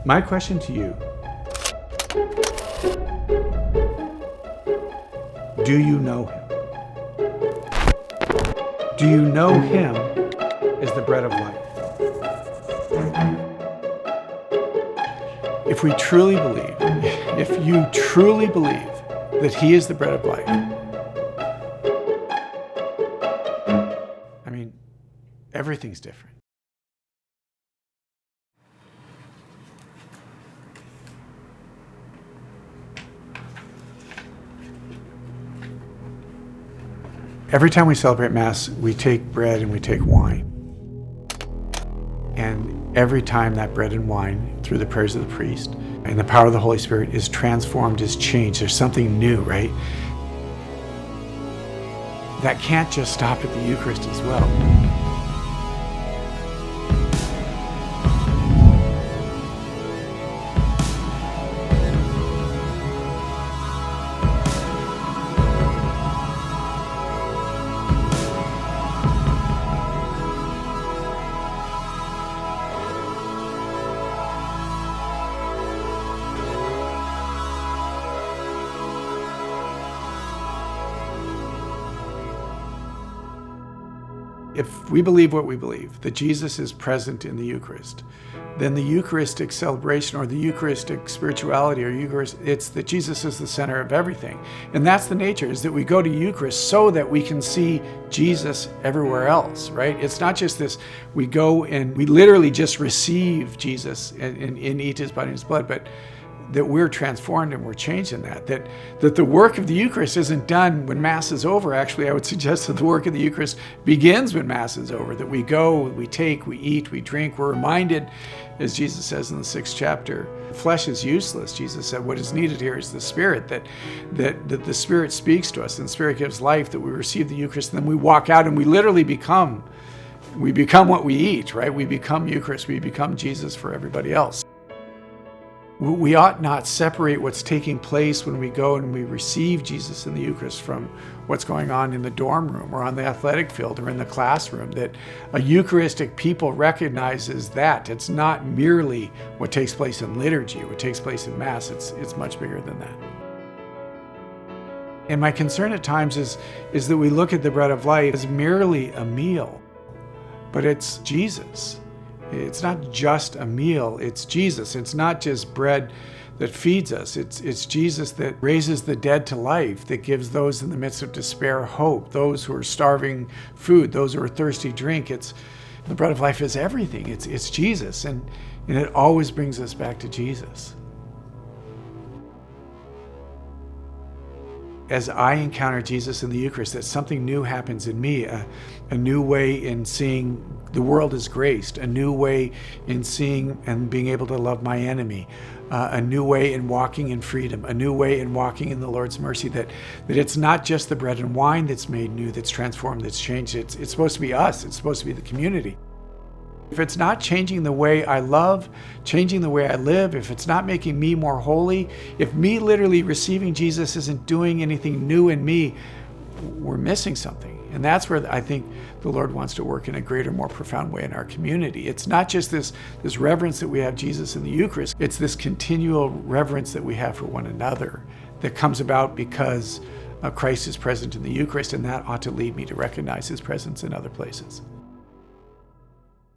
My question to you, do you know him? Do you know him as the bread of life? If we truly believe, if you truly believe that he is the bread of life, I mean, everything's different. Every time we celebrate Mass, we take bread and we take wine. And every time that bread and wine, through the prayers of the priest and the power of the Holy Spirit, is transformed, is changed, there's something new, right? That can't just stop at the Eucharist as well. If we believe what we believe, that Jesus is present in the Eucharist, then the Eucharistic celebration or the Eucharistic spirituality or Eucharist, it's that Jesus is the center of everything. And that's the nature, is that we go to Eucharist so that we can see Jesus everywhere else, right? It's not just this, we go and we literally just receive Jesus and eat his body and his blood, but that we're transformed and we're changed in that the work of the Eucharist isn't done when Mass is over. Actually, I would suggest that the work of the Eucharist begins when Mass is over, that we go, we take, we eat, we drink. We're reminded, as Jesus says in the 6th chapter, flesh is useless. Jesus said what is needed here is the Spirit, that the Spirit speaks to us and the Spirit gives life, that we receive the Eucharist and then we walk out and we literally become what we eat, right? We become Eucharist, we become Jesus for everybody else. We ought not separate what's taking place when we go and we receive Jesus in the Eucharist from what's going on in the dorm room or on the athletic field or in the classroom. That a Eucharistic people recognizes that it's not merely what takes place in liturgy, what takes place in Mass. It's much bigger than that. And my concern at times is that we look at the bread of life as merely a meal, but it's Jesus. It's not just a meal, it's Jesus. It's not just bread that feeds us. It's Jesus that raises the dead to life, that gives those in the midst of despair hope, those who are starving food, those who are thirsty drink. The bread of life is everything. It's Jesus, and it always brings us back to Jesus. As I encounter Jesus in the Eucharist, that something new happens in me, a new way in seeing the world as graced, a new way in seeing and being able to love my enemy, a new way in walking in freedom, a new way in walking in the Lord's mercy, that it's not just the bread and wine that's made new, that's transformed, that's changed. It's supposed to be us. It's supposed to be the community. If it's not changing the way I love, changing the way I live, if it's not making me more holy, if me literally receiving Jesus isn't doing anything new in me, we're missing something. And that's where I think the Lord wants to work in a greater, more profound way in our community. It's not just this reverence that we have Jesus in the Eucharist. It's this continual reverence that we have for one another that comes about because Christ is present in the Eucharist, and that ought to lead me to recognize his presence in other places.